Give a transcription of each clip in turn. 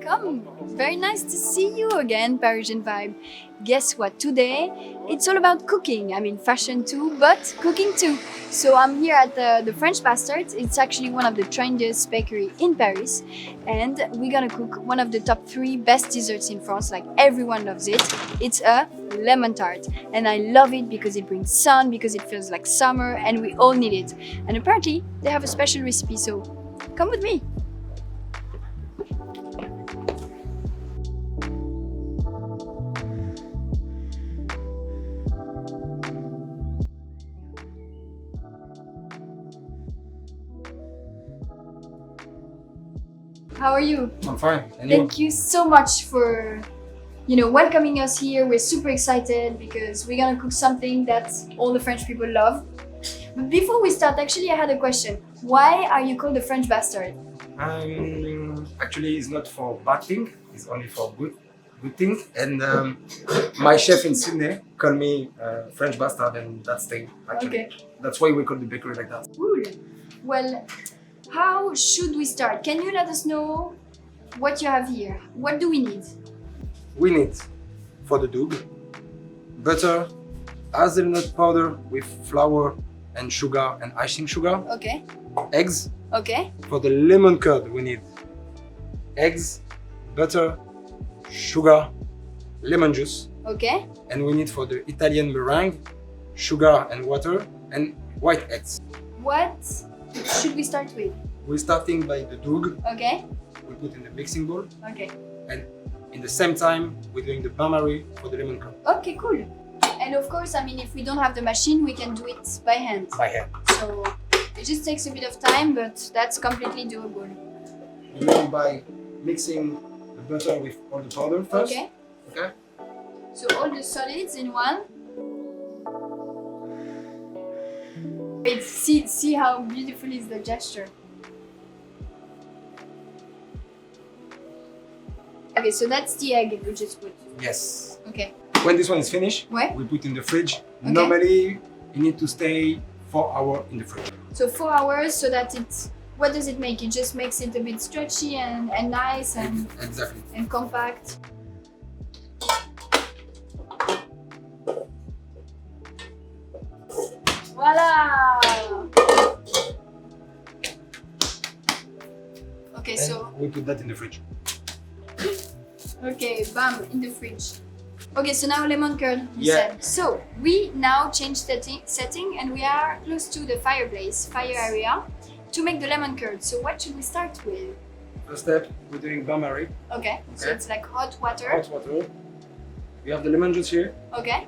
welcome. Very nice to see you again, Parisian Vibe. Guess what? Today it's all about cooking. I mean, fashion too, but cooking too. So I'm here at the French Bastard. It's actually one of the trendiest bakery in Paris, and we're gonna cook one of the top 3 best desserts in France. Like everyone loves it. It's a lemon tart, and I love it because it brings sun, because it feels like summer, and we all need it. And apparently they have a special recipe. So come with me. How are you? I'm fine. And Thank you so much for, welcoming us here. We're super excited because we're gonna cook something that all the French people love. But before we start, actually, I had a question. Why are you called the French Bastard? Actually, it's not for bad thing. It's only for good thing. And my chef in Sydney called me French Bastard, and that's thing. Actually, Okay. that's why we call the bakery like that. Cool. Well, how should we start? Can you let us know what you have here? What do we need? We need for the dough butter, hazelnut powder with flour and sugar and icing sugar, Okay. eggs. Okay. For the lemon curd, we need eggs, butter, sugar, lemon juice, Okay. and we need for the Italian meringue, sugar and water and white eggs. What should we start with? We're starting by the dough. Okay. We put in the mixing bowl, Okay. and in the same time, we're doing the bain-marie for the lemon curd Okay, cool. And of course, I mean, if we don't have the machine, we can do it by hand. by hand. So it just takes a bit of time, but that's completely doable. We do it by mixing the butter with all the powder first. Okay. Okay. So all the solids in one. Wait, see how beautiful is the gesture. Okay, so that's the egg we just put. Yes. Okay. When this one is finished, Ouais. we put in the fridge. Okay. Normally, you need to stay 4 hours in the fridge. So 4 hours so that what does it make? It just makes it a bit stretchy and nice and Exactly. compact. Voila! Okay, And so we put that in the fridge. okay, bam, in the fridge. Okay, so now lemon curd, you Yeah. said. So we now change setting and we are close to the fire area to make the lemon curd. So what should we start with? First step, we're doing bain-marie, Okay, so Okay. it's like hot water. hot water. We have the lemon juice here. Okay,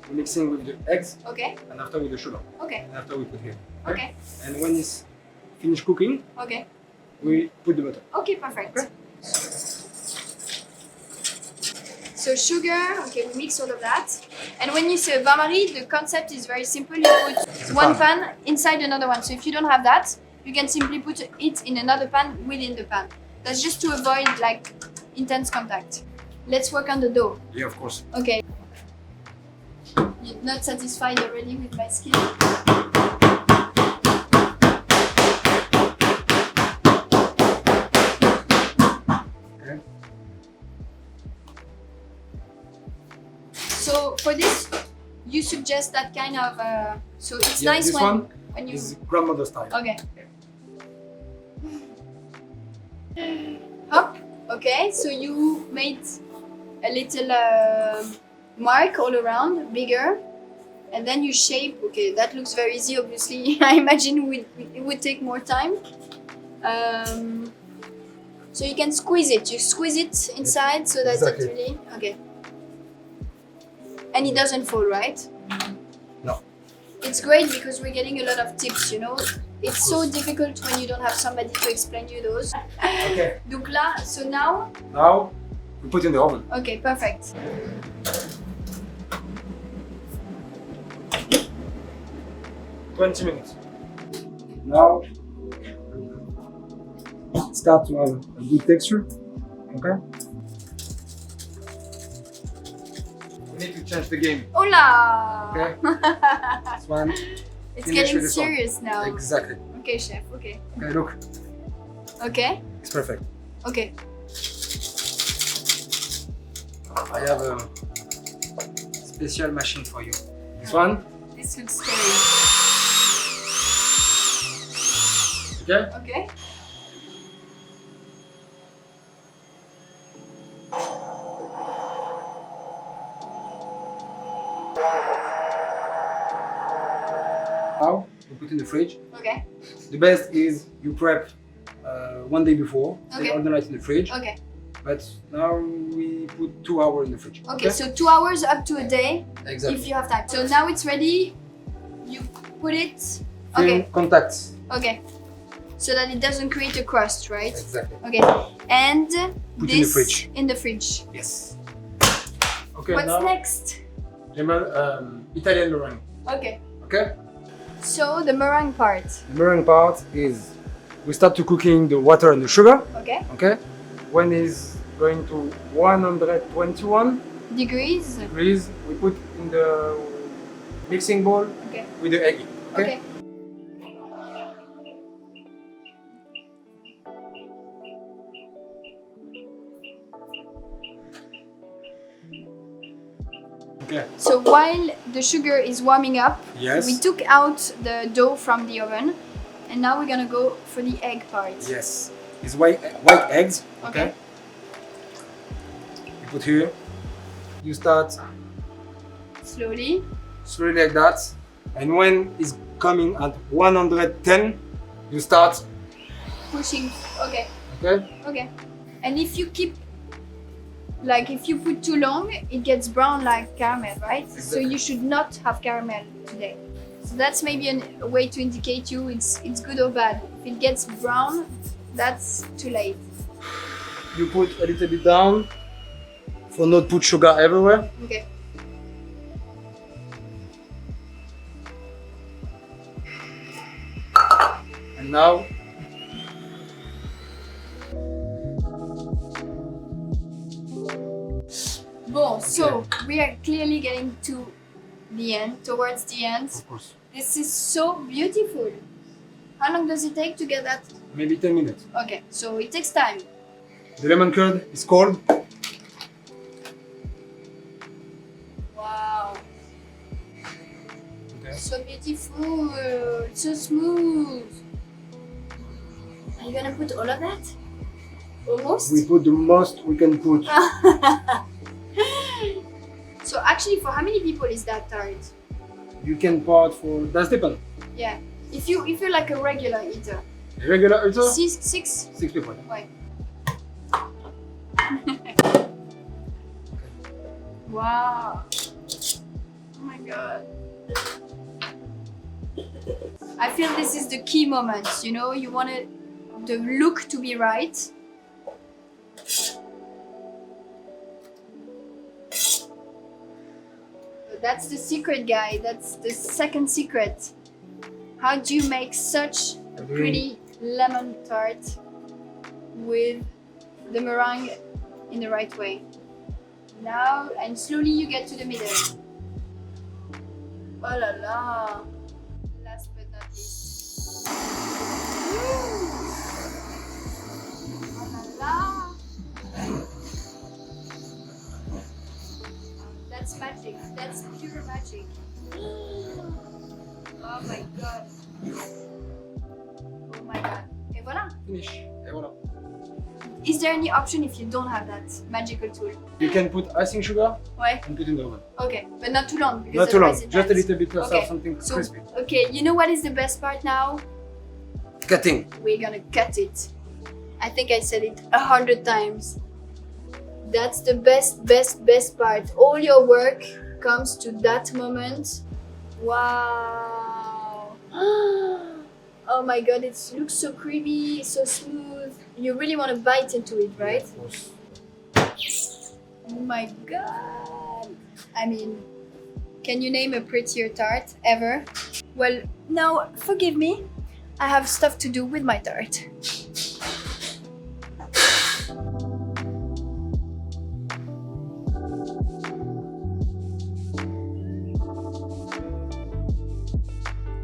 We're mixing with the eggs, okay, and after with the sugar. okay, And after we put here. okay, And when it's finished cooking, okay. we put the butter. Okay, perfect. Okay. So sugar, okay, we mix all of that. And when you say bain-marie, the concept is very simple. You put a one pan. pan inside another one. So if you don't have that, you can simply put it in another pan within the pan. That's just to avoid like intense contact. Let's work on the dough. Yeah, of course. Okay. You're not satisfied already with my skill? Okay. So for this, you suggest that kind of. So it's Yeah, nice this when one you. is grandmother style. Okay. Hop. Okay, so you made a little mark all around, bigger, and then you shape. Okay, that looks very easy. Obviously, I imagine it would take more time. So you can squeeze it. You squeeze it inside so that Exactly. it really okay. And it doesn't fall, right? No. It's great because we're getting a lot of tips. It's so course. difficult when you don't have somebody to explain you those. Okay. Donc là, so now, Now we put in the oven. okay, perfect. $20 minutes. Now start to have a good texture. Okay. We need to change the game. Hola! Okay. This one. It's Finish getting with this one. serious now. Exactly. Okay, chef, okay. Okay, look, Okay, it's perfect. okay. I have a special machine for you. This one. This looks scary. Okay. Okay. Now you put in the fridge. Okay. The best is you prep one day before, Okay. stay all the night in the fridge. Okay. But now we put 2 hours in the fridge. Okay, so 2 hours up to a day Exactly. if you have time. So now it's ready. You put it. Film Okay. contacts. Okay. So that it doesn't create a crust, right? Exactly. Okay. And Put this in the fridge. in the fridge. Yes. Okay. What's now next? Italian meringue. Okay. Okay. So the meringue part. The meringue part is we start to cooking the water and the sugar. Okay. Okay. When it's going to 121 Degrees. degrees, we put in the mixing bowl Okay. with the egg. Okay. Okay. So while the sugar is warming up, Yes. we took out the dough from the oven, and now we're gonna go for the egg part. Yes. It's white eggs. Okay. You put here. You start Slowly. slowly like that, and when it's coming at 110, you start. Pushing. Okay. Okay. Okay. And if you keep, like if you put too long, it gets brown like caramel, right? So Exactly. you should not have caramel today. So that's maybe a way to indicate you it's good or bad. If it gets brown, that's too late. You put a little bit down for not put sugar everywhere. Okay. And now Bon, so we are clearly getting to the end, towards the end. of course This is so beautiful. How long does it take to get that? maybe 10 minutes. Okay, so it takes time. The lemon curd is cold. Wow, Okay. so beautiful, so smooth. Are you gonna put all of that? Almost? We put the most we can put. So actually, for how many people is that tart? You can part for that's depend. Yeah. If you're like a regular eater. Regular eater, Six? 6 people. Ouais. Wow. Oh my god. I feel this is the key moment, you know, you want the look to be right. That's the secret, guy. That's the second secret. How do you make such a pretty lemon tart with the meringue in the right way? Now, and slowly you get to the middle. Oh la la. Last but not least. Oh la la. That's magic. That's pure magic. Oh my god. Oh my god. Et voilà. Finish. Et voilà. Is there any option if you don't have that magical tool? You can put icing sugar Ouais. and put in the oven. Okay, but not too long. Because Not too long, otherwise it just a melts. little bit, Okay. something So, crispy. okay, you know what is the best part now? Cutting. We're gonna cut it. I think I said it 100 times. That's the best part. All your work comes to that moment. Wow. Oh my god, it looks so creamy, so smooth. You really want to bite into it, right? Of course. Oh my god. I mean, can you name a prettier tart ever? Well, now forgive me. I have stuff to do with my tart.